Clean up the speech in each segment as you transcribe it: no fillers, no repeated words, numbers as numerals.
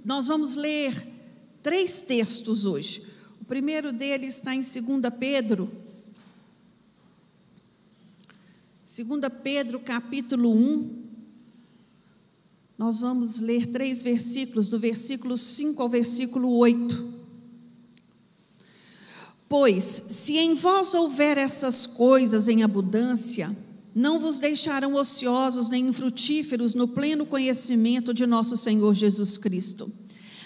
Nós vamos ler 3 textos hoje. O primeiro deles está em 2 Pedro. 2 Pedro, capítulo 1. Nós vamos ler 3 versículos, do versículo 5 ao versículo 8. Pois, se em vós houver essas coisas em abundância, não vos deixarão ociosos nem infrutíferos no pleno conhecimento de nosso Senhor Jesus Cristo.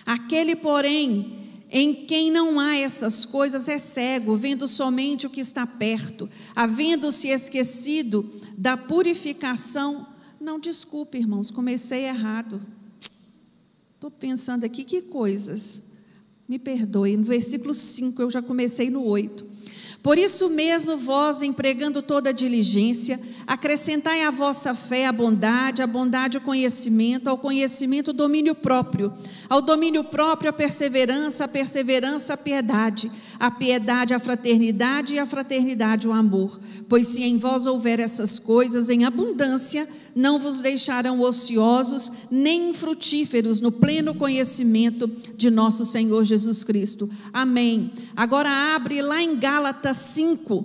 Aquele, porém, em quem não há essas coisas é cego, vendo somente o que está perto, havendo-se esquecido da purificação. Não, desculpe, irmãos, comecei errado. Estou pensando aqui, que coisas? Me perdoe, no versículo 5, eu já comecei no 8. Por isso mesmo, vós, empregando toda a diligência, acrescentai à vossa fé a bondade o conhecimento, ao conhecimento o domínio próprio, ao domínio próprio a perseverança a piedade, a fraternidade e a fraternidade o amor. Pois se em vós houver essas coisas em abundância, não vos deixarão ociosos nem infrutíferos no pleno conhecimento de nosso Senhor Jesus Cristo. Amém. Agora abre lá em Gálatas 5,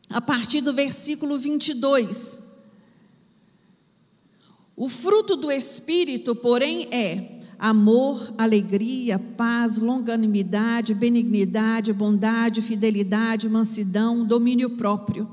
a partir do versículo 22. O fruto do Espírito, porém, é amor, alegria, paz, longanimidade, benignidade, bondade, fidelidade, mansidão, domínio próprio.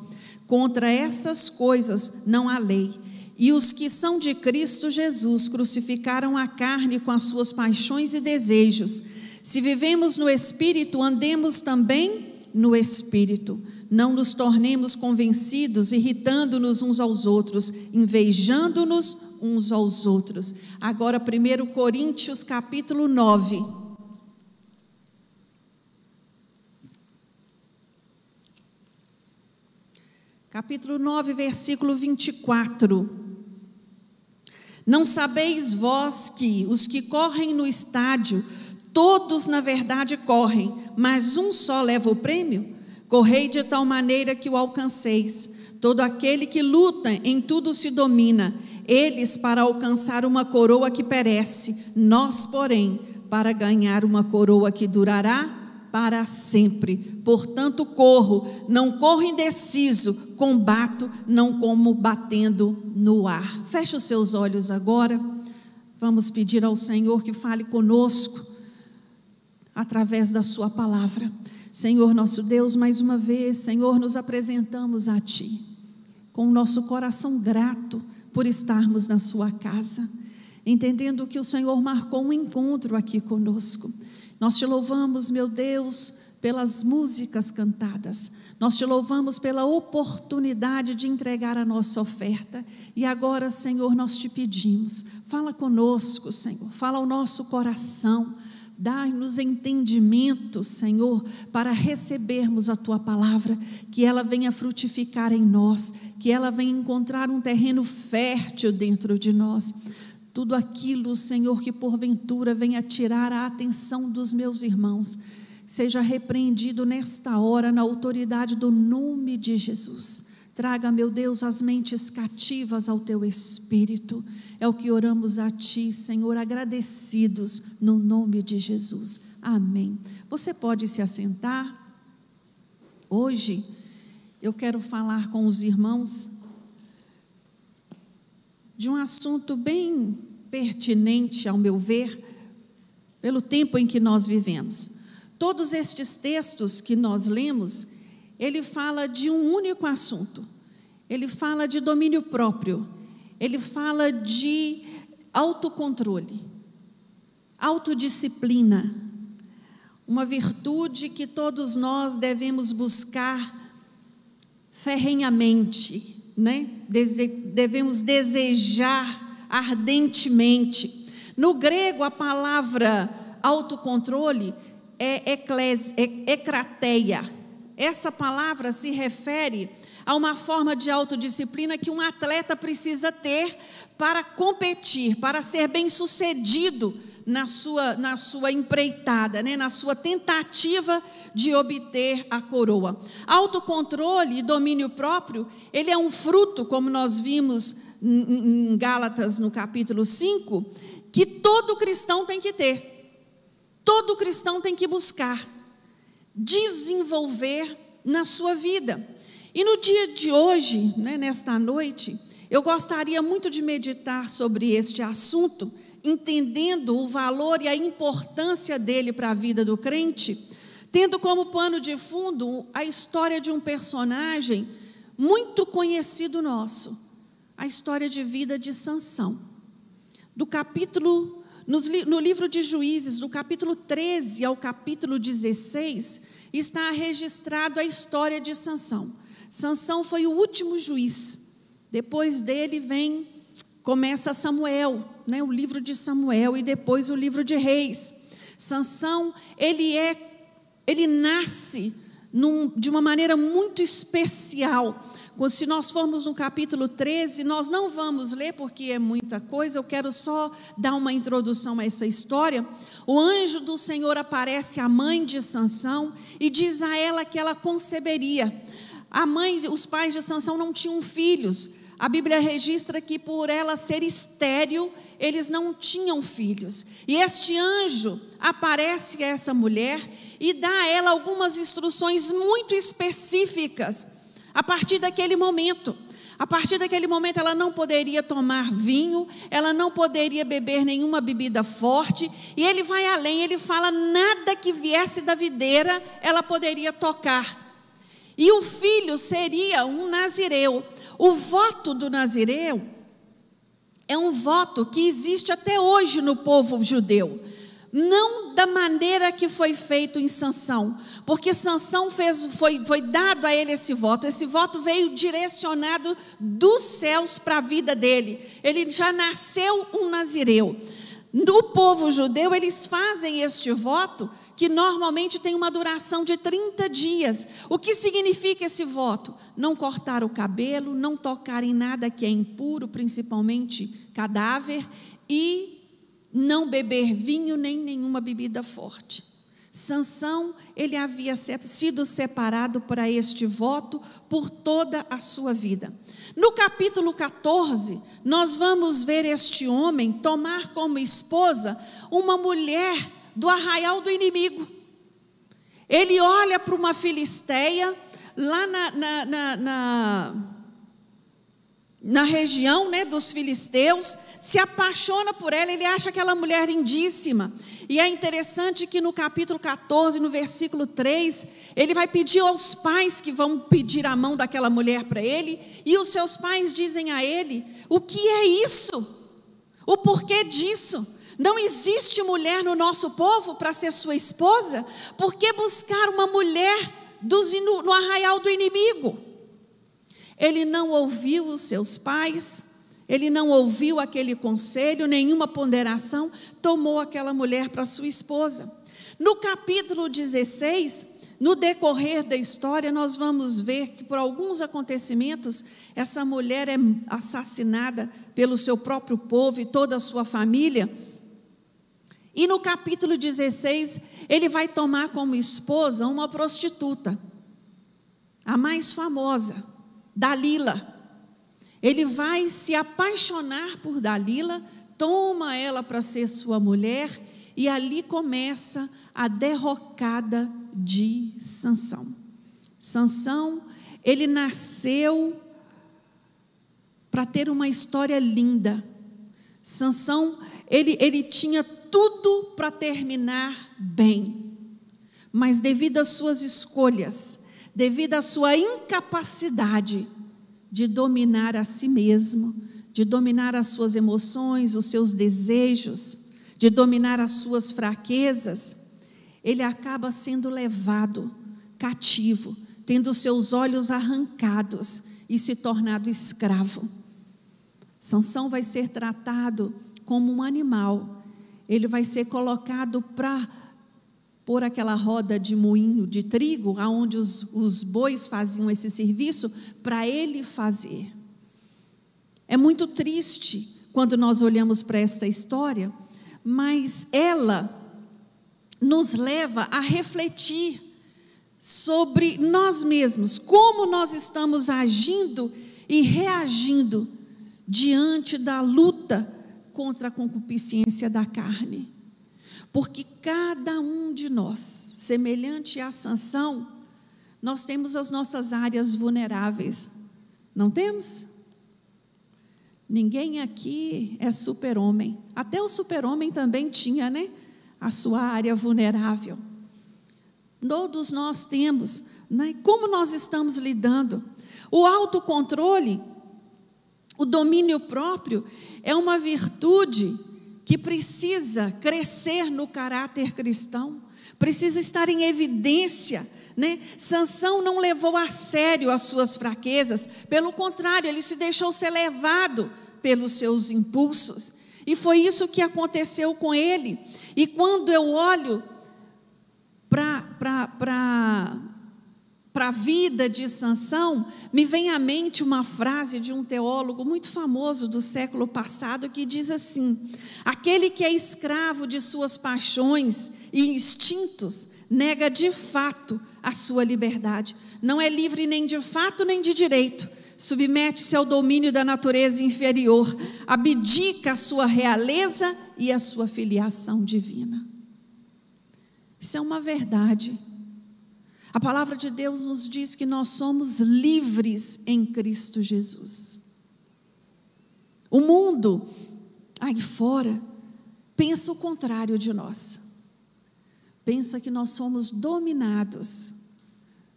Contra essas coisas não há lei. E os que são de Cristo Jesus crucificaram a carne com as suas paixões e desejos. Se vivemos no Espírito, andemos também no Espírito. Não nos tornemos convencidos, irritando-nos uns aos outros, invejando-nos uns aos outros. Agora, 1 Coríntios, capítulo 9. Capítulo 9, versículo 24. Não sabeis vós que os que correm no estádio, todos na verdade correm, mas um só leva o prêmio? Correi de tal maneira que o alcanceis. Todo aquele que luta em tudo se domina, eles para alcançar uma coroa que perece, nós, porém, para ganhar uma coroa que durará para sempre. Portanto corro, não corro indeciso, combato, não como batendo no ar. Feche os seus olhos agora. Vamos pedir ao Senhor que fale conosco através da sua palavra. Senhor nosso Deus, mais uma vez, Senhor, nos apresentamos a Ti, com o nosso coração grato por estarmos na sua casa, entendendo que o Senhor marcou um encontro aqui conosco. Nós Te louvamos, meu Deus, pelas músicas cantadas. Nós Te louvamos pela oportunidade de entregar a nossa oferta. E agora, Senhor, nós Te pedimos, fala conosco, Senhor, fala ao nosso coração. Dá-nos entendimento, Senhor, para recebermos a Tua palavra, que ela venha frutificar em nós, que ela venha encontrar um terreno fértil dentro de nós. Tudo aquilo, Senhor, que porventura venha tirar a atenção dos meus irmãos, seja repreendido nesta hora na autoridade do nome de Jesus. Traga, meu Deus, as mentes cativas ao Teu Espírito. É o que oramos a Ti, Senhor, agradecidos no nome de Jesus. Amém. Você pode se assentar. Hoje eu quero falar com os irmãos de um assunto bem pertinente, ao meu ver, pelo tempo em que nós vivemos. Todos estes textos que nós lemos, ele fala de um único assunto. Ele fala de domínio próprio. Ele fala de autocontrole, autodisciplina, uma virtude que todos nós devemos buscar ferrenhamente, né? Devemos desejar ardentemente. No grego, a palavra autocontrole é ekrateia. Essa palavra se refere a uma forma de autodisciplina que um atleta precisa ter para competir, para ser bem-sucedido na sua empreitada, né? Na sua tentativa de obter a coroa. Autocontrole e domínio próprio, ele é um fruto, como nós vimos em Gálatas no capítulo 5, que todo cristão tem que ter, todo cristão tem que buscar, desenvolver na sua vida. E no dia de hoje, nesta noite, eu gostaria muito de meditar sobre este assunto, entendendo o valor e a importância dele para a vida do crente, tendo como pano de fundo a história de um personagem muito conhecido nosso, a história de vida de Sansão. No livro de Juízes, do capítulo 13 ao capítulo 16, está registrado a história de Sansão. Sansão foi o último juiz. Depois dele começa Samuel, o livro de Samuel, e depois o livro de Reis. Sansão, ele nasce de uma maneira muito especial. Se nós formos no capítulo 13, nós não vamos ler porque é muita coisa, eu quero só dar uma introdução a essa história. O anjo do Senhor aparece à mãe de Sansão e diz a ela que ela conceberia. Os pais de Sansão não tinham filhos. A Bíblia registra que por ela ser estéril, eles não tinham filhos. E este anjo aparece a essa mulher e dá a ela algumas instruções muito específicas. A partir daquele momento, ela não poderia tomar vinho, ela não poderia beber nenhuma bebida forte. E ele vai além, ele fala: nada que viesse da videira ela poderia tocar. E o filho seria um nazireu. O voto do nazireu é um voto que existe até hoje no povo judeu. Não da maneira que foi feito em Sansão, porque Sansão foi dado a ele esse voto veio direcionado dos céus para a vida dele. Ele já nasceu um nazireu. No povo judeu, eles fazem este voto, que normalmente tem uma duração de 30 dias. O que significa esse voto? Não cortar o cabelo, não tocar em nada que é impuro, principalmente cadáver, e não beber vinho nem nenhuma bebida forte. Sansão, ele havia sido separado para este voto por toda a sua vida. No capítulo 14, nós vamos ver este homem tomar como esposa uma mulher do arraial do inimigo. Ele olha para uma filisteia lá na região dos filisteus, se apaixona por ela, ele acha aquela mulher lindíssima. E é interessante que no capítulo 14, no versículo 3, ele vai pedir aos pais que vão pedir a mão daquela mulher para ele, e os seus pais dizem a ele: o que é isso? O porquê disso? Não existe mulher no nosso povo para ser sua esposa? Por que buscar uma mulher no arraial do inimigo? Ele não ouviu os seus pais, ele não ouviu aquele conselho, nenhuma ponderação, tomou aquela mulher para sua esposa. No capítulo 16, no decorrer da história, nós vamos ver que por alguns acontecimentos, essa mulher é assassinada pelo seu próprio povo e toda a sua família. E no capítulo 16, ele vai tomar como esposa uma prostituta, a mais famosa, Dalila. Ele vai se apaixonar por Dalila, toma ela para ser sua mulher, e ali começa a derrocada de Sansão. Sansão, ele nasceu para ter uma história linda. Sansão, ele tinha tudo para terminar bem, mas devido às suas escolhas, devido à sua incapacidade de dominar a si mesmo, de dominar as suas emoções, os seus desejos, de dominar as suas fraquezas, ele acaba sendo levado cativo, tendo seus olhos arrancados e se tornado escravo. Sansão vai ser tratado como um animal. Ele vai ser colocado para pôr aquela roda de moinho de trigo, onde os bois faziam esse serviço, para ele fazer. É muito triste quando nós olhamos para esta história, mas ela nos leva a refletir sobre nós mesmos, como nós estamos agindo e reagindo diante da luta contra a concupiscência da carne. Porque cada um de nós, semelhante a Sansão, nós temos as nossas áreas vulneráveis. Não temos? Ninguém aqui é super-homem. Até o super-homem também tinha, né? A sua área vulnerável. Todos nós temos, né? Como nós estamos lidando? O autocontrole, o domínio próprio, é uma virtude que precisa crescer no caráter cristão, precisa estar em evidência, né? Sansão não levou a sério as suas fraquezas, pelo contrário, ele se deixou ser levado pelos seus impulsos, e foi isso que aconteceu com ele. E quando eu olho para a vida de Sansão, me vem à mente uma frase de um teólogo muito famoso do século passado, que diz assim: aquele que é escravo de suas paixões e instintos, nega de fato a sua liberdade. Não é livre nem de fato nem de direito. Submete-se ao domínio da natureza inferior, abdica a sua realeza e a sua filiação divina. Isso é uma verdade. A palavra de Deus nos diz que nós somos livres em Cristo Jesus. O mundo aí fora pensa o contrário de nós. Pensa que nós somos dominados,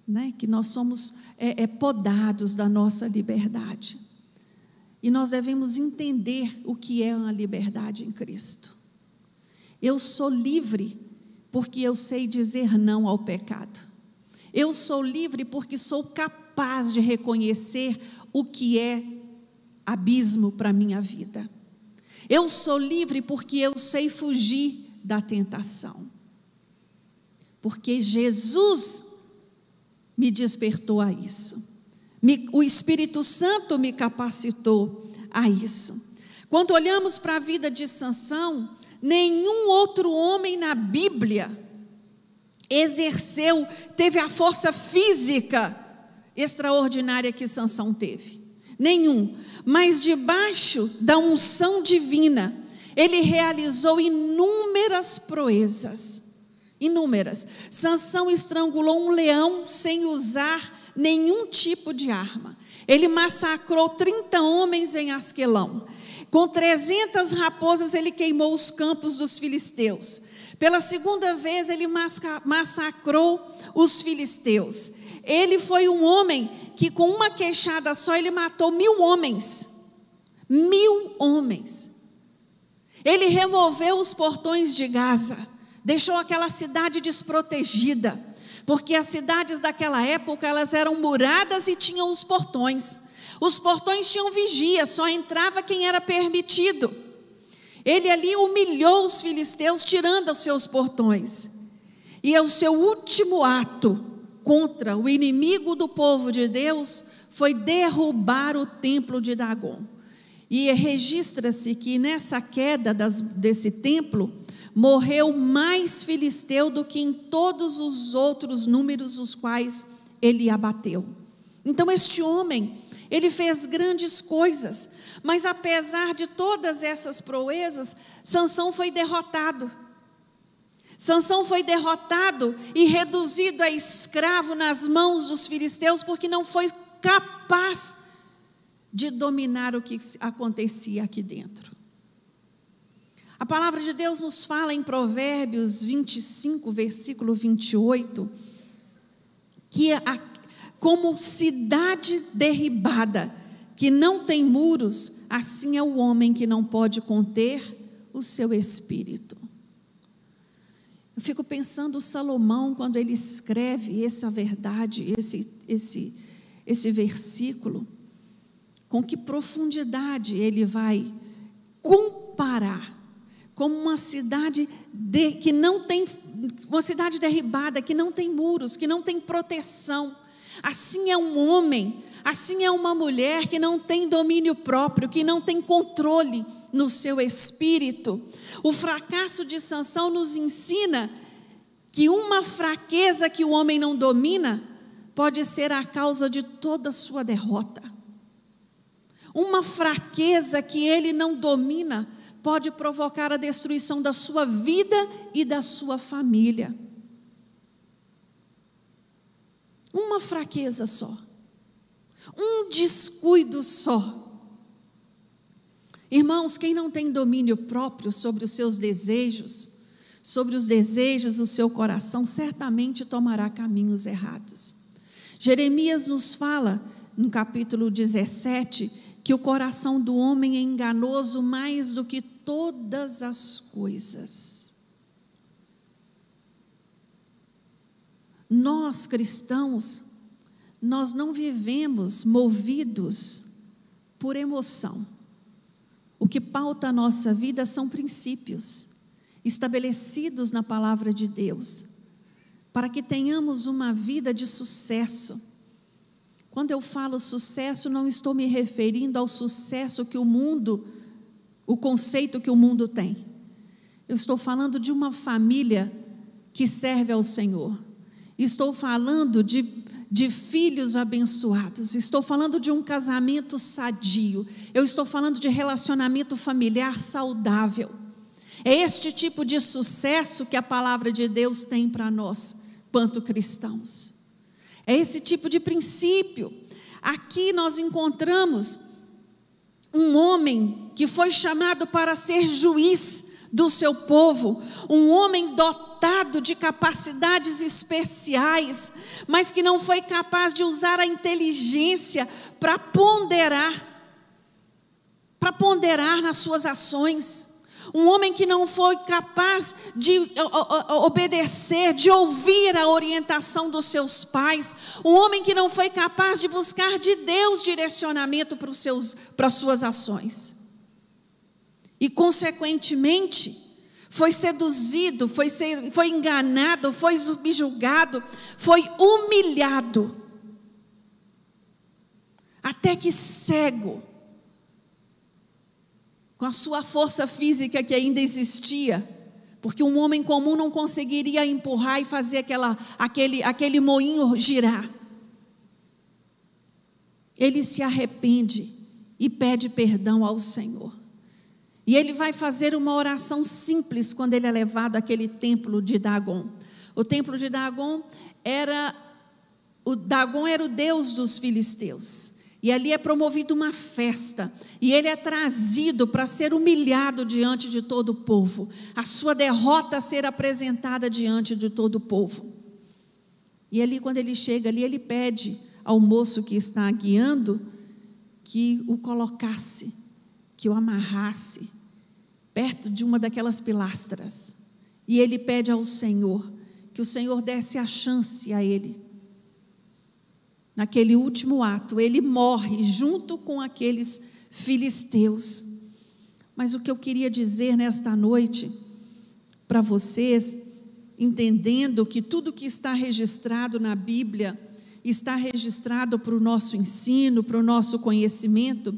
né? Que nós somos podados da nossa liberdade. E nós devemos entender o que é a liberdade em Cristo. Eu sou livre porque eu sei dizer não ao pecado. Eu sou livre porque sou capaz de reconhecer o que é abismo para a minha vida. Eu sou livre porque eu sei fugir da tentação. Porque Jesus me despertou a isso. O Espírito Santo me capacitou a isso. Quando olhamos para a vida de Sansão, nenhum outro homem na Bíblia teve a força física extraordinária que Sansão teve. Nenhum. Mas debaixo da unção divina, ele realizou inúmeras proezas. Inúmeras. Sansão estrangulou um leão sem usar nenhum tipo de arma. Ele massacrou 30 homens em Asquelão. Com 300 raposas ele queimou os campos dos filisteus. Pela segunda vez ele massacrou os filisteus. Ele foi um homem que com uma queixada só ele matou 1000 homens. 1000 homens. Ele removeu os portões de Gaza. Deixou aquela cidade desprotegida, porque as cidades daquela época, elas eram muradas e tinham os portões. Os portões tinham vigia, só entrava quem era permitido. Ele ali humilhou os filisteus, tirando os seus portões. E o seu último ato contra o inimigo do povo de Deus foi derrubar o templo de Dagon. E registra-se que nessa queda desse templo, morreu mais filisteu do que em todos os outros números os quais ele abateu. Então este homem, ele fez grandes coisas, mas apesar de todas essas proezas, Sansão foi derrotado. Sansão foi derrotado e reduzido a escravo nas mãos dos filisteus, porque não foi capaz de dominar o que acontecia aqui dentro. A palavra de Deus nos fala em Provérbios 25, versículo 28, que como cidade derribada, que não tem muros, assim é o homem que não pode conter o seu espírito. Eu fico pensando Salomão, quando ele escreve essa verdade, esse versículo, com que profundidade ele vai comparar como uma cidade que não tem, uma cidade derribada, que não tem muros, que não tem proteção. Assim é um homem, assim é uma mulher que não tem domínio próprio, que não tem controle no seu espírito. O fracasso de Sansão nos ensina que uma fraqueza que o homem não domina pode ser a causa de toda a sua derrota. Uma fraqueza que ele não domina pode provocar a destruição da sua vida e da sua família. Uma fraqueza só, um descuido só. Irmãos, quem não tem domínio próprio sobre os seus desejos, sobre os desejos do seu coração, certamente tomará caminhos errados. Jeremias nos fala, no capítulo 17, que o coração do homem é enganoso mais do que todas as coisas. Nós, cristãos, nós não vivemos movidos por emoção. O que pauta a nossa vida são princípios estabelecidos na palavra de Deus, para que tenhamos uma vida de sucesso. Quando eu falo sucesso, não estou me referindo ao sucesso que o conceito que o mundo tem. Eu estou falando de uma família que serve ao Senhor. Estou falando de filhos abençoados. Estou falando de um casamento sadio. Eu estou falando de relacionamento familiar saudável. É este tipo de sucesso que a palavra de Deus tem para nós, quanto cristãos. É esse tipo de princípio. Aqui nós encontramos um homem que foi chamado para ser juiz do seu povo, um homem dotado de capacidades especiais, mas que não foi capaz de usar a inteligência para ponderar nas suas ações. Um homem que não foi capaz de obedecer, de ouvir a orientação dos seus pais. Um homem que não foi capaz de buscar de Deus direcionamento para as suas ações. E, consequentemente, foi seduzido, foi enganado, foi subjugado, foi humilhado. Até que cego, com a sua força física que ainda existia, porque um homem comum não conseguiria empurrar e fazer aquele moinho girar. Ele se arrepende e pede perdão ao Senhor. E ele vai fazer uma oração simples quando ele é levado àquele templo de Dagon. O templo de Dagon era o deus dos filisteus. E ali é promovida uma festa, e ele é trazido para ser humilhado diante de todo o povo, a sua derrota a ser apresentada diante de todo o povo. E ali, quando ele chega ali, ele pede ao moço que está guiando, que o colocasse, que o amarrasse, perto de uma daquelas pilastras. E ele pede ao Senhor, que o Senhor desse a chance a ele. Naquele último ato, ele morre junto com aqueles filisteus. Mas o que eu queria dizer nesta noite, para vocês, entendendo que tudo que está registrado na Bíblia, está registrado para o nosso ensino, para o nosso conhecimento,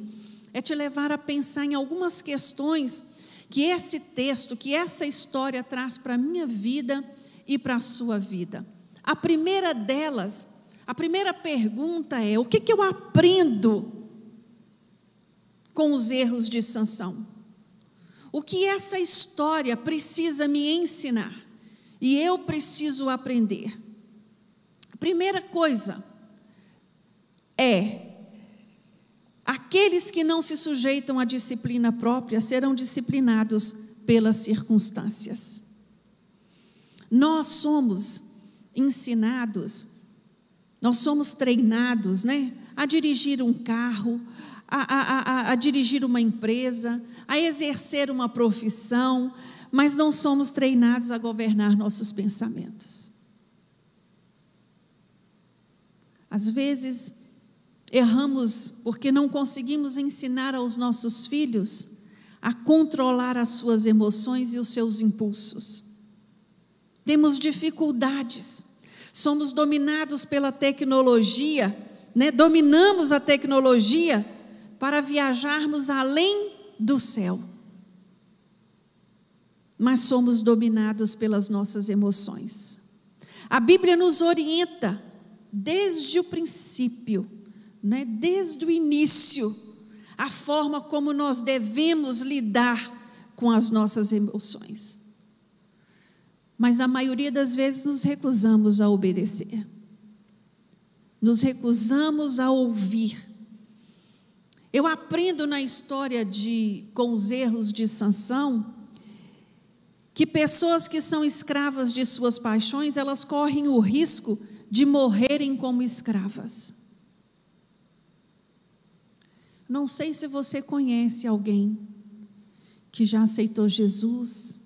é te levar a pensar em algumas questões que esse texto, que essa história traz para a minha vida e para a sua vida. A primeira delas, a primeira pergunta é: o que eu aprendo com os erros de Sansão? O que essa história precisa me ensinar? E eu preciso aprender. A primeira coisa é: aqueles que não se sujeitam à disciplina própria serão disciplinados pelas circunstâncias. Nós somos ensinados, nós somos treinados, a dirigir um carro, a dirigir uma empresa, a exercer uma profissão, mas não somos treinados a governar nossos pensamentos. Às vezes, erramos porque não conseguimos ensinar aos nossos filhos a controlar as suas emoções e os seus impulsos. Temos dificuldades. Somos dominados pela tecnologia, dominamos a tecnologia para viajarmos além do céu. Mas somos dominados pelas nossas emoções. A Bíblia nos orienta desde o princípio, desde o início, a forma como nós devemos lidar com as nossas emoções. Mas a maioria das vezes nos recusamos a obedecer. Nos recusamos a ouvir. Eu aprendo na história com os erros de Sansão, que pessoas que são escravas de suas paixões, elas correm o risco de morrerem como escravas. Não sei se você conhece alguém que já aceitou Jesus,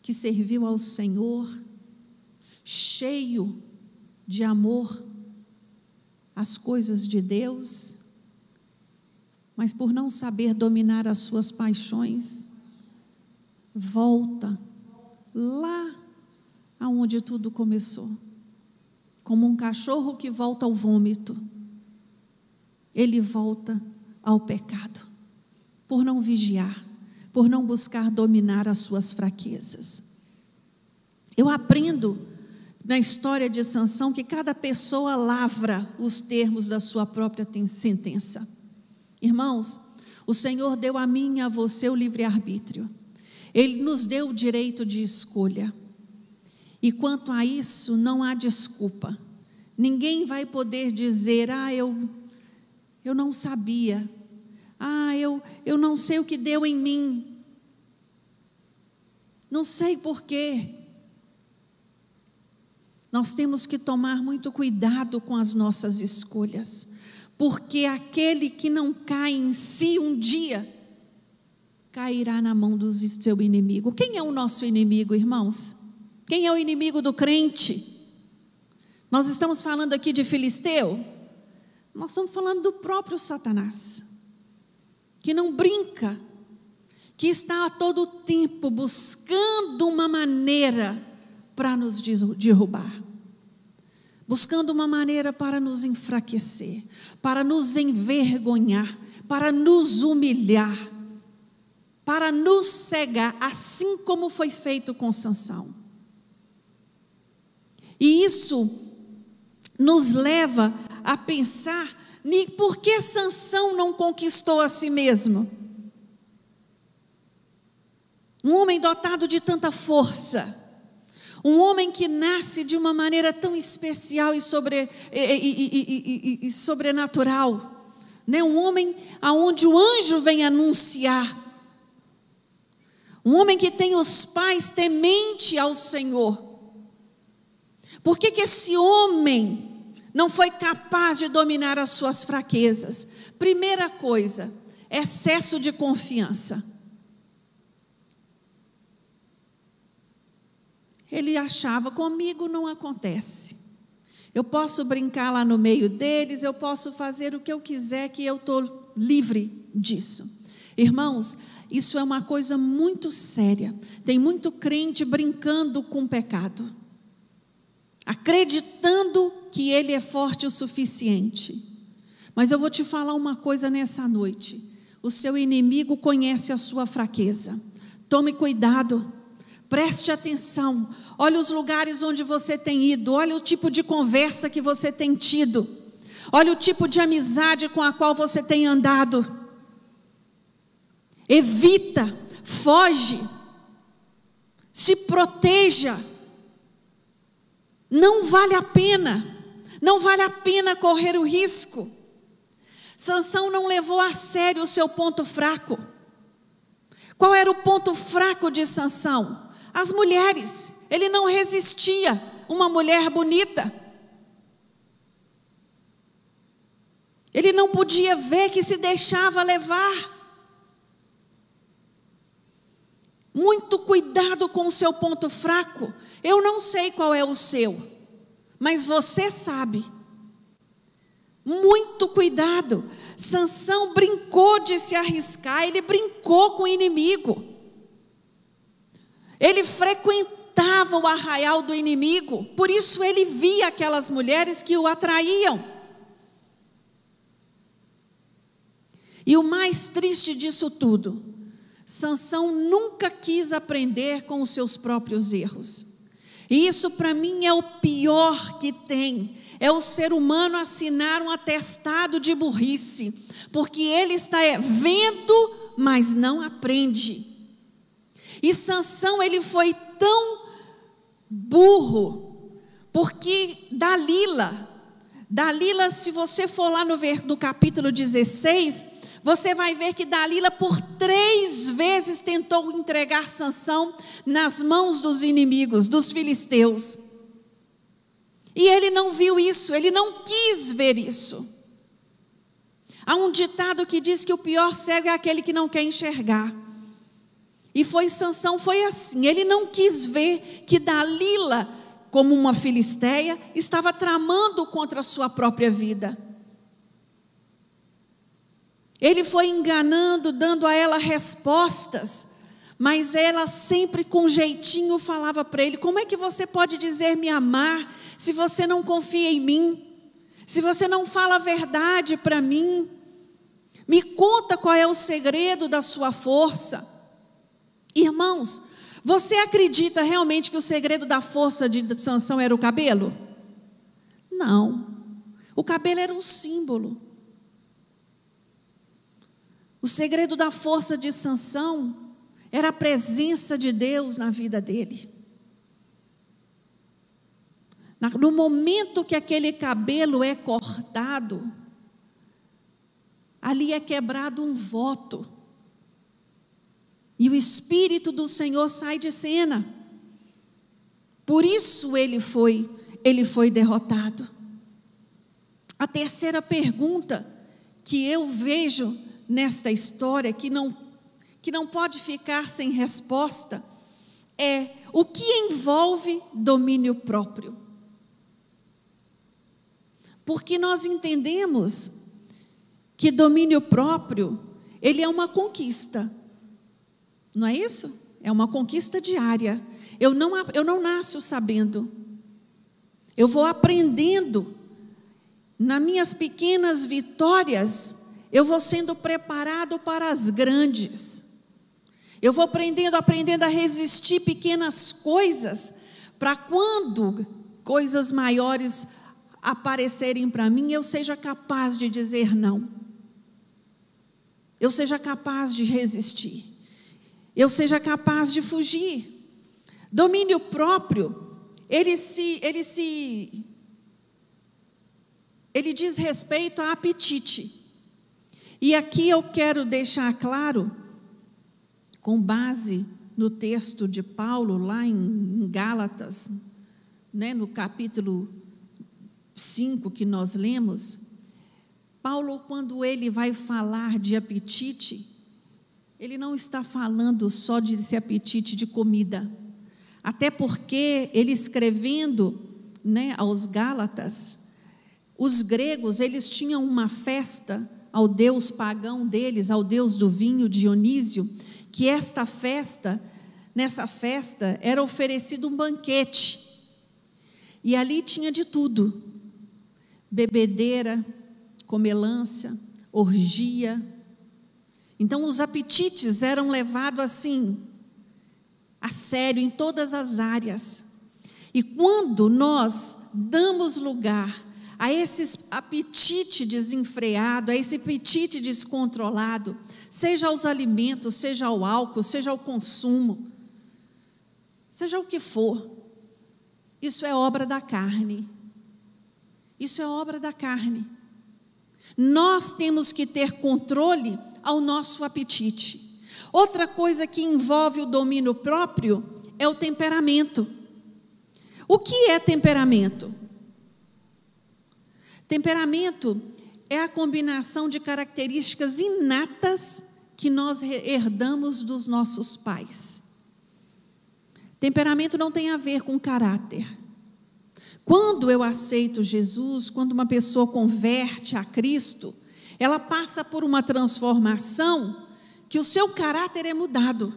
que serviu ao Senhor, cheio de amor às coisas de Deus, mas por não saber dominar as suas paixões, volta lá aonde tudo começou, como um cachorro que volta ao vômito. Ele volta ao pecado, por não vigiar, por não buscar dominar as suas fraquezas. Eu aprendo na história de Sansão que cada pessoa lavra os termos da sua própria sentença. Irmãos, o Senhor deu a mim e a você o livre-arbítrio. Ele nos deu o direito de escolha. E quanto a isso, não há desculpa. Ninguém vai poder dizer, eu não sabia. Eu não sei o que deu em mim. Não sei porquê. Nós temos que tomar muito cuidado com as nossas escolhas, porque aquele que não cai em si um dia, cairá na mão do seu inimigo. Quem é o nosso inimigo, irmãos? Quem é o inimigo do crente? Nós estamos falando aqui de Filisteu? Nós estamos falando do próprio Satanás, que não brinca, que está a todo tempo buscando uma maneira para nos derrubar, buscando uma maneira para nos enfraquecer, para nos envergonhar, para nos humilhar, para nos cegar, assim como foi feito com Sansão. E isso nos leva a pensar por que Sansão não conquistou a si mesmo. Um homem dotado de tanta força, um homem que nasce de uma maneira tão especial e sobrenatural, né? Um homem aonde o anjo vem anunciar, um homem que tem os pais temente ao Senhor. Por que esse homem não foi capaz de dominar as suas fraquezas? Primeira coisa, excesso de confiança. Ele achava, comigo não acontece. Eu posso brincar lá no meio deles, eu posso fazer o que eu quiser, que eu estou livre disso. Irmãos, isso é uma coisa muito séria. Tem muito crente brincando com o pecado, acreditando que ele é forte o suficiente. Mas eu vou te falar uma coisa nessa noite. O seu inimigo conhece a sua fraqueza. Tome cuidado. Preste atenção, olhe os lugares onde você tem ido, olhe o tipo de conversa que você tem tido, olhe o tipo de amizade com a qual você tem andado. Evita, foge, se proteja. Não vale a pena correr o risco. Sansão não levou a sério o seu ponto fraco. Qual era o ponto fraco de Sansão? As mulheres. Ele não resistia uma mulher bonita. Ele não podia ver que se deixava levar. Muito cuidado com o seu ponto fraco. Eu não sei qual é o seu, mas você sabe. Muito cuidado. Sansão brincou de se arriscar, ele brincou com o inimigo. Ele frequentava o arraial do inimigo, por isso ele via aquelas mulheres que o atraíam. E o mais triste disso tudo, Sansão nunca quis aprender com os seus próprios erros. E isso para mim é o pior que tem, é o ser humano assinar um atestado de burrice, porque ele está vendo, mas não aprende. E Sansão, ele foi tão burro, porque Dalila, se você for lá no capítulo 16, você vai ver que Dalila por 3 vezes tentou entregar Sansão nas mãos dos inimigos, dos filisteus. E ele não viu isso, ele não quis ver isso. Há um ditado que diz que o pior cego é aquele que não quer enxergar. E Sansão foi assim, ele não quis ver que Dalila, como uma filisteia, estava tramando contra a sua própria vida. Ele foi enganando, dando a ela respostas, mas ela sempre com jeitinho falava para ele: como é que você pode dizer me amar se você não confia em mim? Se você não fala a verdade para mim? Me conta qual é o segredo da sua força. Irmãos, você acredita realmente que o segredo da força de Sansão era o cabelo? Não, o cabelo era um símbolo. O segredo da força de Sansão era a presença de Deus na vida dele. No momento que aquele cabelo é cortado, ali é quebrado um voto. E o Espírito do Senhor sai de cena. Por isso ele foi derrotado. A terceira pergunta que eu vejo nesta história, que não pode ficar sem resposta, é: o que envolve domínio próprio? Porque nós entendemos que domínio próprio, ele é uma conquista. Não é isso? É uma conquista diária. Eu não nasço sabendo. Eu vou aprendendo. Nas minhas pequenas vitórias, eu vou sendo preparado para as grandes. Eu vou aprendendo a resistir pequenas coisas, para quando coisas maiores aparecerem para mim, eu seja capaz de dizer não. Eu seja capaz de resistir. Eu seja capaz de fugir. Domínio próprio, ele diz respeito a apetite. E aqui eu quero deixar claro, com base no texto de Paulo, lá em Gálatas, né, no capítulo 5 que nós lemos, Paulo, quando ele vai falar de apetite, ele não está falando só desse apetite de comida, até porque ele escrevendo, né, aos Gálatas, os gregos, eles tinham uma festa ao deus pagão deles, ao deus do vinho, Dionísio, que nessa festa era oferecido um banquete, e ali tinha de tudo: bebedeira, comelância, orgia. Então os apetites eram levados assim, a sério, em todas as áreas. E quando nós damos lugar a esse apetite desenfreado, a esse apetite descontrolado, seja os alimentos, seja o álcool, seja o consumo, seja o que for, isso é obra da carne. Isso é obra da carne. Nós temos que ter controle ao nosso apetite. Outra coisa que envolve o domínio próprio é o temperamento. O que é temperamento? Temperamento é a combinação de características inatas que nós herdamos dos nossos pais. Temperamento não tem a ver com caráter. Quando eu aceito Jesus, quando uma pessoa converte a Cristo, ela passa por uma transformação que o seu caráter é mudado.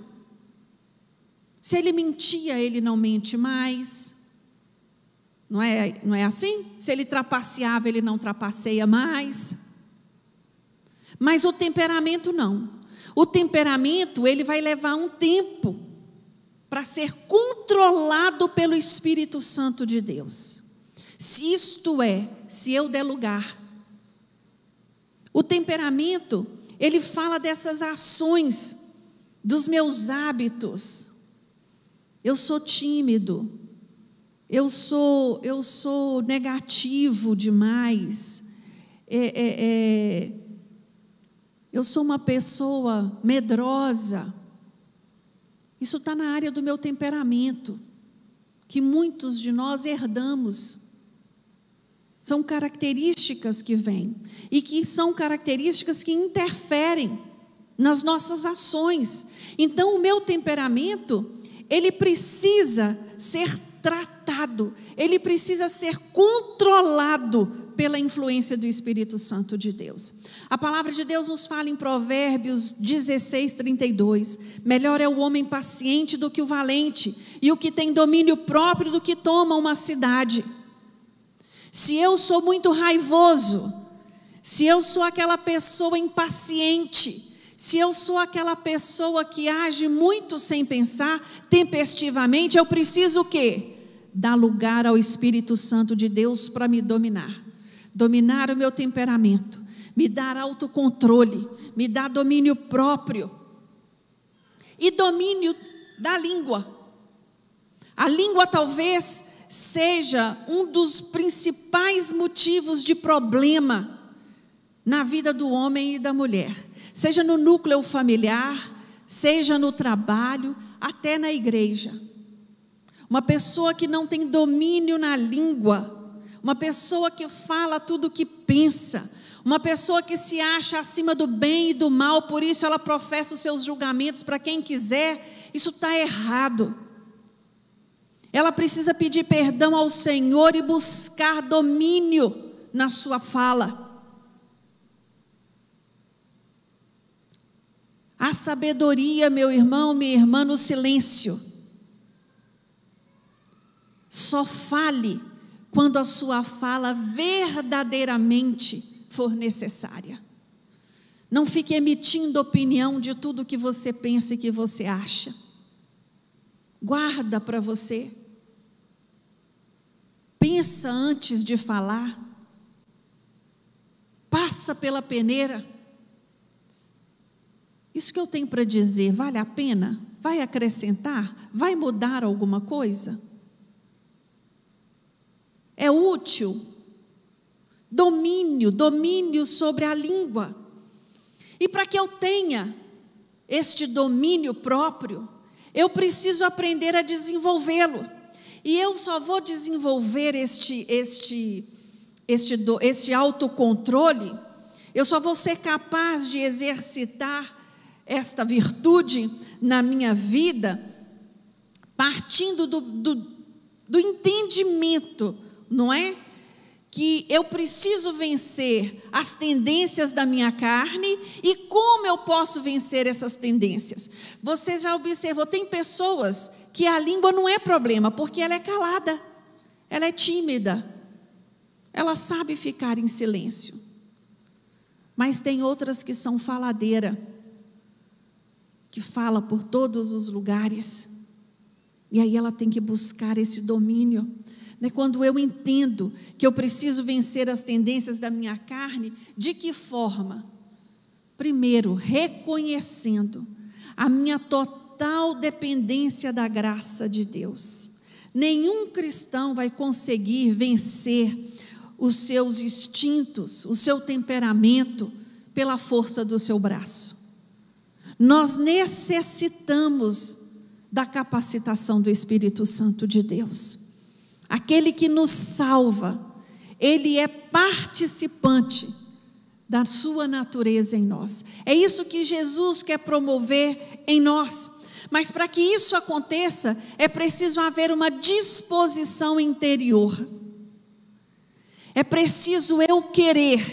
Se ele mentia, ele não mente mais. Não é assim? Se ele trapaceava, ele não trapaceia mais. Mas o temperamento não. O temperamento, ele vai levar um tempo para ser controlado pelo Espírito Santo de Deus. Se eu der lugar. O temperamento, ele fala dessas ações, dos meus hábitos, eu sou tímido, eu sou negativo demais, eu sou uma pessoa medrosa. Isso está na área do meu temperamento, que muitos de nós herdamos. São características que vêm, e que são características que interferem nas nossas ações. Então, o meu temperamento, ele precisa ser tratado, ele precisa ser controlado pela influência do Espírito Santo de Deus. A palavra de Deus nos fala em Provérbios 16:32, melhor é o homem paciente do que o valente, e o que tem domínio próprio do que toma uma cidade. Se eu sou muito raivoso, se eu sou aquela pessoa impaciente, se eu sou aquela pessoa que age muito sem pensar, tempestivamente, eu preciso o quê? Dar lugar ao Espírito Santo de Deus para me dominar o meu temperamento, me dar autocontrole, me dar domínio próprio e domínio da língua. A língua talvez seja um dos principais motivos de problema na vida do homem e da mulher, seja no núcleo familiar, seja no trabalho, até na igreja. Uma pessoa que não tem domínio na língua, uma pessoa que fala tudo o que pensa, uma pessoa que se acha acima do bem e do mal, por isso ela professa os seus julgamentos para quem quiser, isso está errado. Ela precisa pedir perdão ao Senhor e buscar domínio na sua fala. Há sabedoria, meu irmão, minha irmã, no silêncio. Só fale quando a sua fala verdadeiramente for necessária. Não fique emitindo opinião de tudo que você pensa e que você acha. Guarda para você. Pensa antes de falar. Passa pela peneira. Isso que eu tenho para dizer, vale a pena? Vai acrescentar? Vai mudar alguma coisa? É útil? Domínio sobre a língua. E para que eu tenha este domínio próprio, eu preciso aprender a desenvolvê-lo. E eu só vou desenvolver este autocontrole, eu só vou ser capaz de exercitar esta virtude na minha vida, partindo do entendimento, não é? Que eu preciso vencer as tendências da minha carne. E como eu posso vencer essas tendências? Você já observou, tem pessoas que a língua não é problema, porque ela é calada, ela é tímida, ela sabe ficar em silêncio. Mas tem outras que são faladeira, que fala por todos os lugares, e aí ela tem que buscar esse domínio. Quando eu entendo que eu preciso vencer as tendências da minha carne, de que forma? Primeiro, reconhecendo a minha total dependência da graça de Deus. Nenhum cristão vai conseguir vencer os seus instintos, o seu temperamento, pela força do seu braço. Nós necessitamos da capacitação do Espírito Santo de Deus. Aquele que nos salva, ele é participante da sua natureza em nós. É isso que Jesus quer promover em nós. Mas para que isso aconteça, é preciso haver uma disposição interior. É preciso eu querer.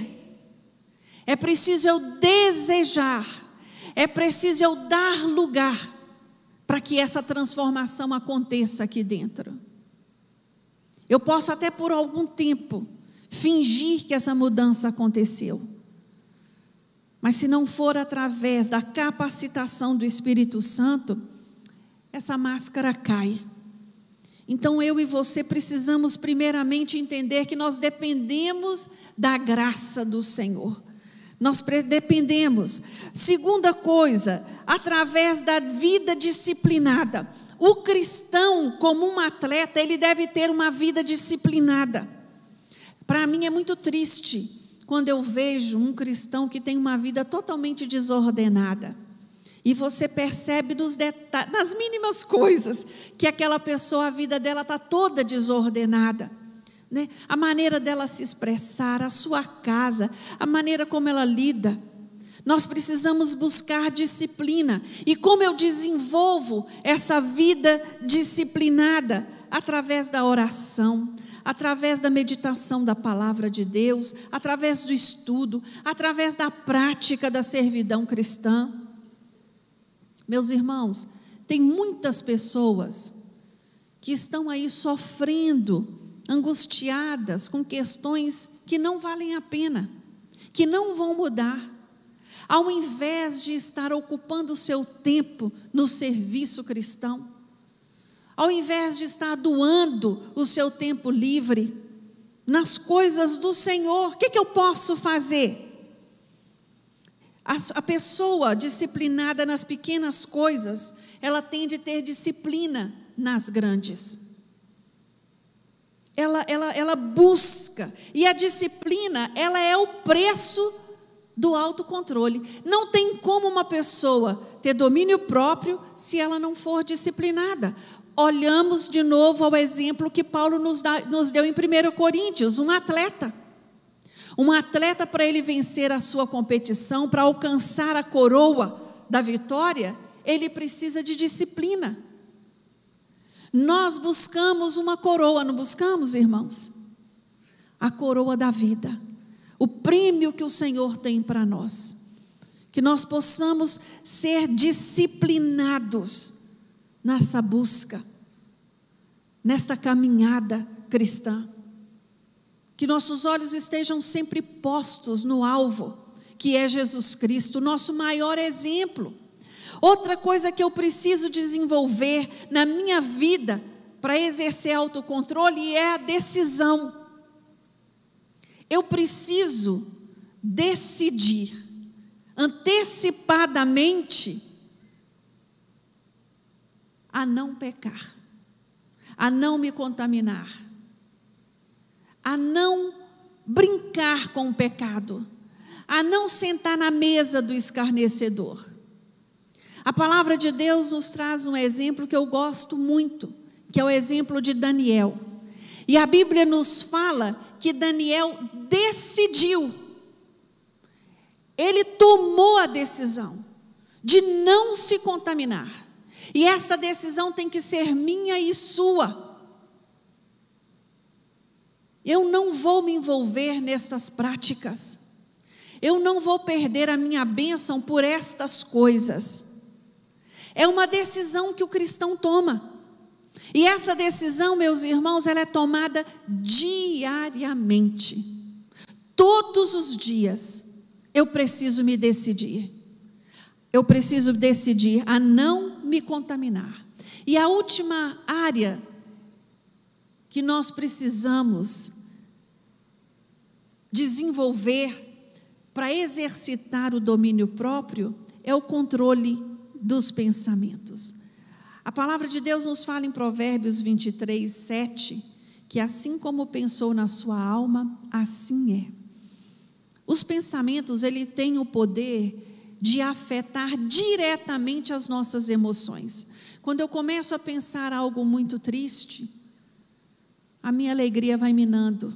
É preciso eu desejar. É preciso eu dar lugar para que essa transformação aconteça aqui dentro. Eu posso até por algum tempo fingir que essa mudança aconteceu. Mas se não for através da capacitação do Espírito Santo, essa máscara cai. Então eu e você precisamos primeiramente entender que nós dependemos da graça do Senhor. Nós dependemos. Segunda coisa, através da vida disciplinada. o cristão, como um atleta, ele deve ter uma vida disciplinada. Para mim é muito triste quando eu vejo um cristão que tem uma vida totalmente desordenada. E você percebe nas mínimas coisas que aquela pessoa, a vida dela está toda desordenada, né? A maneira dela se expressar, a sua casa, a maneira como ela lida. Nós precisamos buscar disciplina. E como eu desenvolvo essa vida disciplinada? Através da oração, através da meditação da palavra de Deus, através do estudo, através da prática da servidão cristã. Meus irmãos, tem muitas pessoas que estão aí sofrendo, angustiadas com questões que não valem a pena, que não vão mudar. Ao invés de estar ocupando o seu tempo no serviço cristão, ao invés de estar doando o seu tempo livre nas coisas do Senhor, o que eu posso fazer? A pessoa disciplinada nas pequenas coisas, ela tende a ter disciplina nas grandes. Ela busca, e a disciplina, ela é o preço do autocontrole. Não tem como uma pessoa ter domínio próprio se ela não for disciplinada. Olhamos de novo ao exemplo que Paulo nos deu em 1 Coríntios, um atleta. Um atleta, para ele vencer a sua competição, para alcançar a coroa da vitória, ele precisa de disciplina. Nós buscamos uma coroa, não buscamos, irmãos? A coroa da vida, o prêmio que o Senhor tem para nós. Que nós possamos ser disciplinados nessa busca, nesta caminhada cristã. Que nossos olhos estejam sempre postos no alvo, que é Jesus Cristo, nosso maior exemplo. Outra coisa que eu preciso desenvolver na minha vida para exercer autocontrole é a decisão. Eu preciso decidir antecipadamente a não pecar, a não me contaminar, a não brincar com o pecado, a não sentar na mesa do escarnecedor. A palavra de Deus nos traz um exemplo que eu gosto muito, que é o exemplo de Daniel. E a Bíblia nos fala que Daniel decidiu, ele tomou a decisão de não se contaminar. E essa decisão tem que ser minha e sua. Eu não vou me envolver nessas práticas. Eu não vou perder a minha bênção por estas coisas. É uma decisão que o cristão toma. E essa decisão, meus irmãos, ela é tomada diariamente. Todos os dias eu preciso me decidir. Eu preciso decidir a não me contaminar. E a última área que nós precisamos desenvolver para exercitar o domínio próprio é o controle dos pensamentos. A palavra de Deus nos fala em Provérbios 23, 7, que assim como pensou na sua alma, assim é. Os pensamentos, ele tem o poder de afetar diretamente as nossas emoções. Quando eu começo a pensar algo muito triste, a minha alegria vai minando.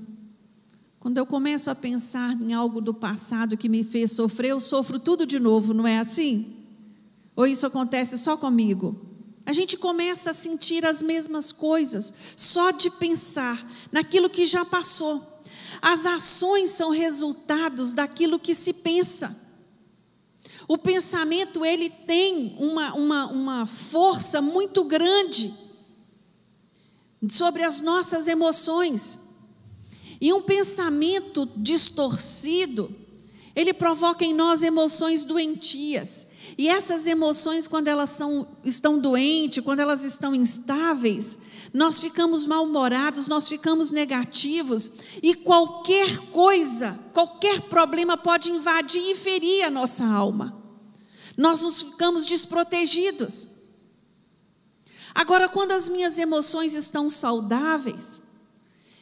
Quando eu começo a pensar em algo do passado que me fez sofrer, eu sofro tudo de novo, não é assim? Ou isso acontece só comigo? A gente começa a sentir as mesmas coisas, só de pensar naquilo que já passou. As ações são resultados daquilo que se pensa. O pensamento, ele tem uma força muito grande sobre as nossas emoções. E um pensamento distorcido, ele provoca em nós emoções doentias. E essas emoções, quando elas estão doentes, quando elas estão instáveis, nós ficamos mal-humorados, nós ficamos negativos. E qualquer coisa, qualquer problema pode invadir e ferir a nossa alma. Nós nos ficamos desprotegidos. Agora, quando as minhas emoções estão saudáveis,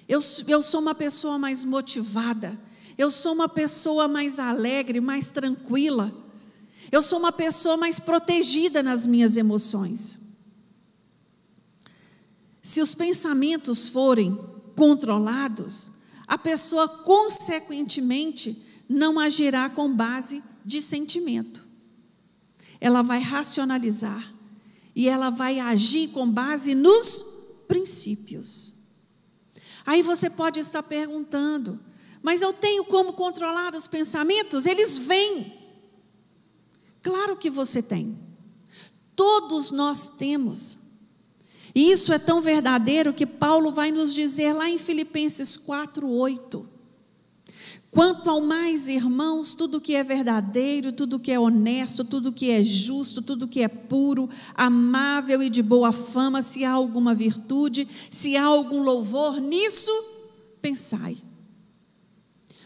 eu sou uma pessoa mais motivada, eu sou uma pessoa mais alegre, mais tranquila, eu sou uma pessoa mais protegida nas minhas emoções. Se os pensamentos forem controlados, a pessoa consequentemente não agirá com base de sentimento. Ela vai racionalizar e ela vai agir com base nos princípios. Aí você pode estar perguntando, mas eu tenho como controlar os pensamentos? Eles vêm. Claro que você tem. Todos nós temos. E isso é tão verdadeiro que Paulo vai nos dizer lá em Filipenses 4:8. Quanto ao mais, irmãos, tudo que é verdadeiro, tudo que é honesto, tudo que é justo, tudo que é puro, amável e de boa fama, se há alguma virtude, se há algum louvor, nisso pensai.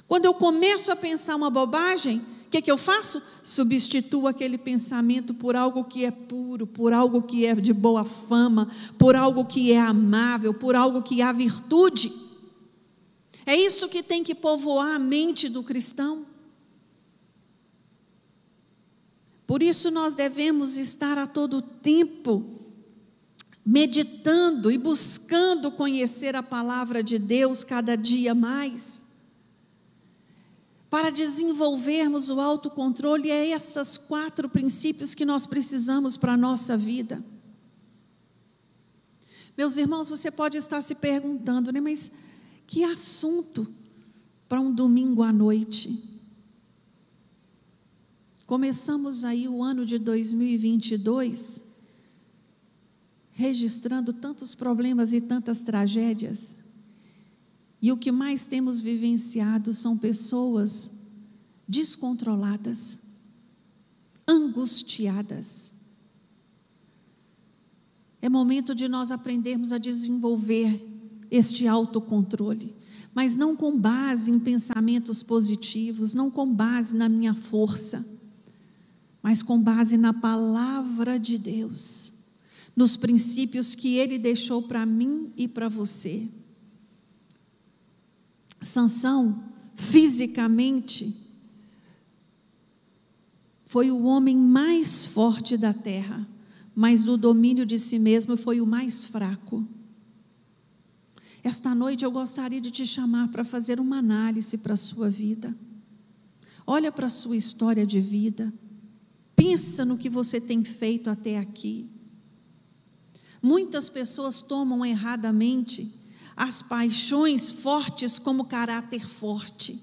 Quando eu começo a pensar uma bobagem, o que eu faço? Substituo aquele pensamento por algo que é puro, por algo que é de boa fama, por algo que é amável, por algo que há virtude. É isso que tem que povoar a mente do cristão. Por isso nós devemos estar a todo tempo meditando e buscando conhecer a palavra de Deus cada dia mais. Para desenvolvermos o autocontrole, é esses 4 princípios que nós precisamos para a nossa vida. Meus irmãos, você pode estar se perguntando, né? Mas que assunto para um domingo à noite? Começamos aí o ano de 2022, registrando tantos problemas e tantas tragédias. E o que mais temos vivenciado são pessoas descontroladas, angustiadas. É momento de nós aprendermos a desenvolver este autocontrole, mas não com base em pensamentos positivos, não com base na minha força, mas com base na palavra de Deus, nos princípios que Ele deixou para mim e para você. Sansão, fisicamente, foi o homem mais forte da terra, mas no domínio de si mesmo foi o mais fraco. Esta noite eu gostaria de te chamar para fazer uma análise para a sua vida. Olha para a sua história de vida. Pensa no que você tem feito até aqui. Muitas pessoas tomam erradamente as paixões fortes como caráter forte.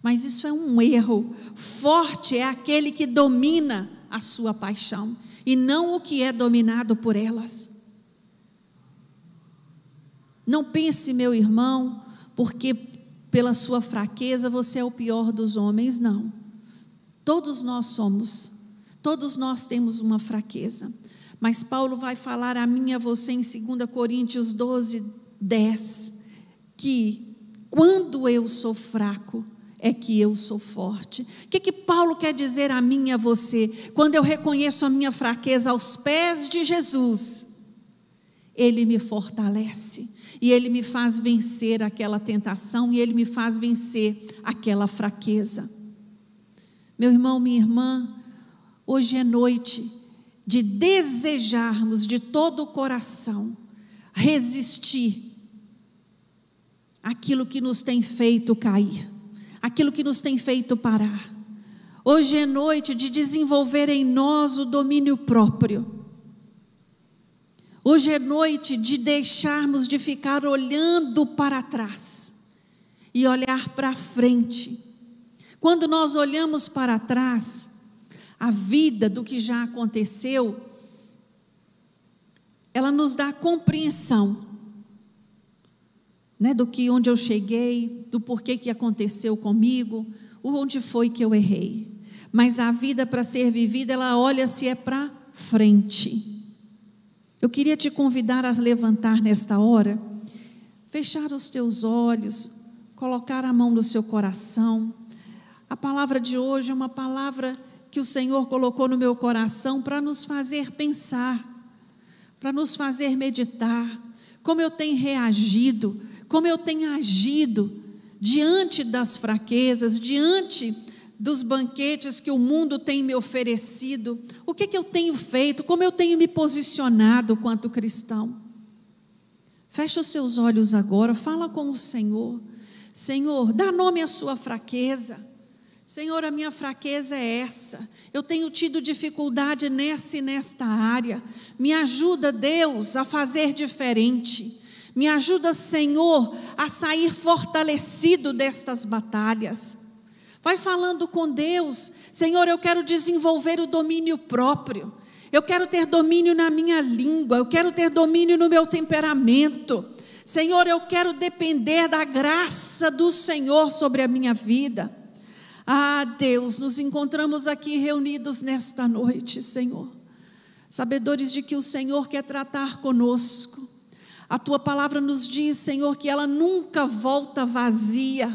Mas isso é um erro. Forte é aquele que domina a sua paixão e não o que é dominado por elas. Não pense, meu irmão, porque pela sua fraqueza você é o pior dos homens, não. Todos nós somos, todos nós temos uma fraqueza. Mas Paulo vai falar a mim e a você em 2 Coríntios 12:10, que quando eu sou fraco, é que eu sou forte. O que Paulo quer dizer a mim e a você? Quando eu reconheço a minha fraqueza aos pés de Jesus, Ele me fortalece, e Ele me faz vencer aquela tentação, e Ele me faz vencer aquela fraqueza. Meu irmão, minha irmã, hoje é noite de desejarmos de todo o coração resistir aquilo que nos tem feito cair, aquilo que nos tem feito parar. Hoje é noite de desenvolver em nós o domínio próprio. Hoje é noite de deixarmos de ficar olhando para trás e olhar para frente. Quando nós olhamos para trás, a vida do que já aconteceu, ela nos dá compreensão, né, do que onde eu cheguei, do porquê que aconteceu comigo, onde foi que eu errei. Mas a vida, para ser vivida, ela olha se é para frente. Eu queria te convidar a levantar nesta hora, fechar os teus olhos, colocar a mão no seu coração. A palavra de hoje é uma palavra que o Senhor colocou no meu coração para nos fazer pensar, para nos fazer meditar como eu tenho reagido, como eu tenho agido diante das fraquezas, diante dos banquetes que o mundo tem me oferecido. O que eu tenho feito, como eu tenho me posicionado quanto cristão. Feche os seus olhos agora, fala com o Senhor. Senhor, dá nome à sua fraqueza. Senhor, a minha fraqueza é essa. Eu tenho tido dificuldade nessa e nesta área. Me ajuda, Deus, a fazer diferente. Me ajuda, Senhor, a sair fortalecido destas batalhas. Vai falando com Deus. Senhor, eu quero desenvolver o domínio próprio. Eu quero ter domínio na minha língua. Eu quero ter domínio no meu temperamento. Senhor, eu quero depender da graça do Senhor sobre a minha vida. Ah, Deus, nos encontramos aqui reunidos nesta noite, Senhor, sabedores de que o Senhor quer tratar conosco. A Tua palavra nos diz, Senhor, que ela nunca volta vazia.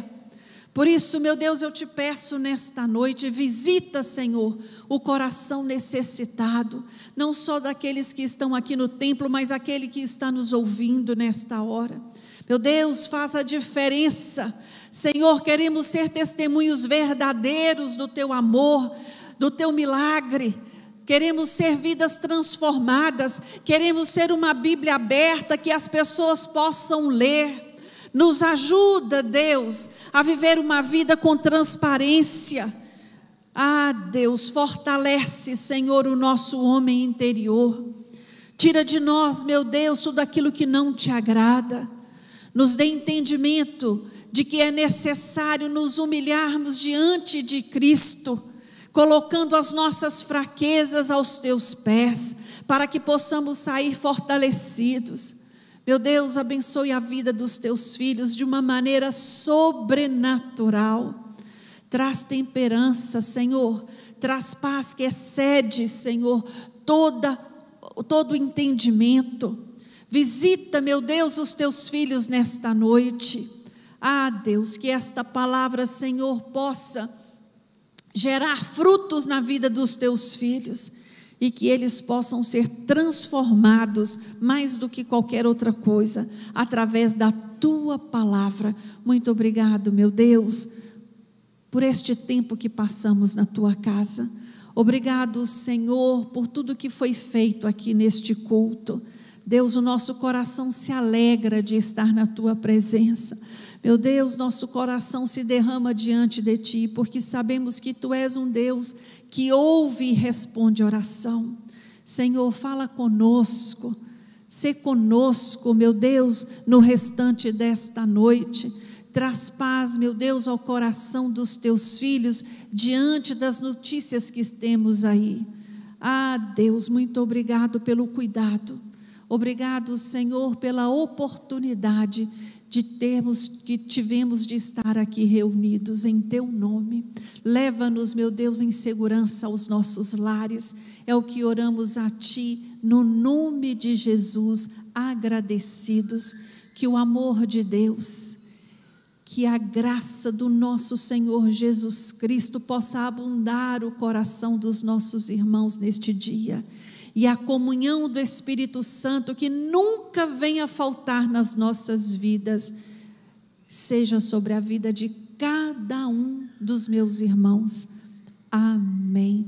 Por isso, meu Deus, eu te peço nesta noite, visita, Senhor, o coração necessitado, não só daqueles que estão aqui no templo, mas aquele que está nos ouvindo nesta hora. Meu Deus, faz a diferença. Senhor, queremos ser testemunhos verdadeiros do Teu amor, do Teu milagre. Queremos ser vidas transformadas, queremos ser uma Bíblia aberta que as pessoas possam ler. Nos ajuda, Deus, a viver uma vida com transparência. Ah, Deus, fortalece, Senhor, o nosso homem interior. Tira de nós, meu Deus, tudo aquilo que não Te agrada. Nos dê entendimento de que é necessário nos humilharmos diante de Cristo, colocando as nossas fraquezas aos Teus pés, para que possamos sair fortalecidos. Meu Deus, abençoe a vida dos Teus filhos de uma maneira sobrenatural. Traz temperança, Senhor, traz paz que excede, Senhor, todo entendimento. Visita, meu Deus, os Teus filhos nesta noite. Ah, Deus, que esta palavra, Senhor, possa gerar frutos na vida dos Teus filhos e que eles possam ser transformados mais do que qualquer outra coisa, através da Tua palavra. Muito obrigado, meu Deus, por este tempo que passamos na Tua casa. Obrigado, Senhor, por tudo que foi feito aqui neste culto. Deus, o nosso coração se alegra de estar na Tua presença. Meu Deus, nosso coração se derrama diante de Ti, porque sabemos que Tu és um Deus que ouve e responde oração. Senhor, fala conosco, sê conosco, meu Deus, no restante desta noite. Traz paz, meu Deus, ao coração dos Teus filhos, diante das notícias que temos aí. Ah, Deus, muito obrigado pelo cuidado. Obrigado, Senhor, pela oportunidade que tivemos de estar aqui reunidos em Teu nome. Leva-nos, meu Deus, em segurança aos nossos lares. É o que oramos a Ti, no nome de Jesus, agradecidos. Que o amor de Deus, que a graça do nosso Senhor Jesus Cristo possa abundar o coração dos nossos irmãos neste dia. E a comunhão do Espírito Santo, que nunca venha faltar nas nossas vidas, seja sobre a vida de cada um dos meus irmãos. Amém.